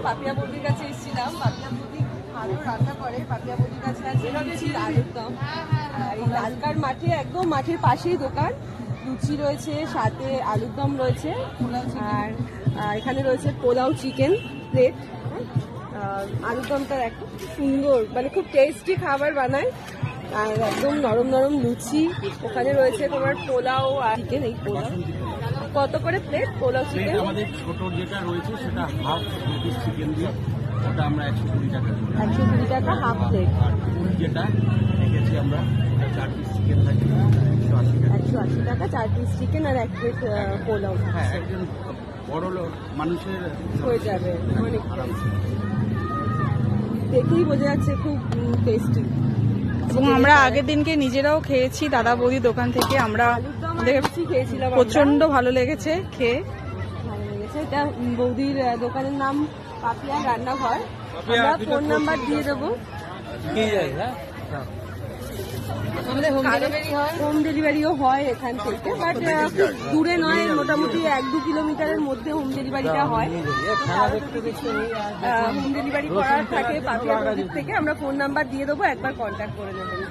পাপিয়া বৌদির কাছে এসেছিলাম। পাপিয়া বৌদি ভালো রান্না করে। পাপিয়া বৌদির কাছে আছে আলুর দম। এই লালকার মাঠে, একদম মাঠের পাশেই দোকান। লুচি রয়েছে, সাথে আলুর দম রয়েছে, আর এখানে রয়েছে পোলাও চিকেন প্লেট। আলুর দমটা দেখো সুন্দর, মানে খুব টেস্টি খাবার বানায়, আর একদম নরম নরম লুচি। ওখানে রয়েছে তোমার পোলাও আর চিকেন। এই পোলাও কত করে প্লেট? পোলাও চিকেন আমাদের ছোট যেটা রয়েছে সেটা হাফ পিস চিকেন দিয়ে, ওটা আমরা 120 টাকা। 120 টাকা হাফ প্লেট। আর ফুল যেটা রেখেছি আমরা 4 পিস চিকেন থাকে 180 টাকা। 180 টাকা 4 পিস চিকেন আর 1 প্লেট পোলাও। হ্যাঁ, একজন বড় লোক মানুষের হয়ে যাবে অনেক। দেখেই বোঝা যাচ্ছে খুব টেস্টি। এবং আমরা আগের দিনকে নিজেরাও খেয়েছি দাদা বৌদির দোকান থেকে। আমরা খেয়েছিলাম, প্রচন্ড ভালো লেগেছে খেয়ে। ভালো লেগেছে। এটা বৌদির দোকানের নাম পাপিয়া রান্নাঘর। আমরা ফোন নাম্বার দিয়ে দেবো। হোম ডেলিভারিও হয় এখান থেকে, বাট দূরে নয়, মোটামুটি 1-2 কিলোমিটারের মধ্যে হোম ডেলিভারিটা হয়। হোম ডেলিভারি করার থাকে পাপিয়া বৌদির থেকে। আমরা ফোন নাম্বার দিয়ে দেবো, একবার কন্ট্যাক্ট করে নেবেন।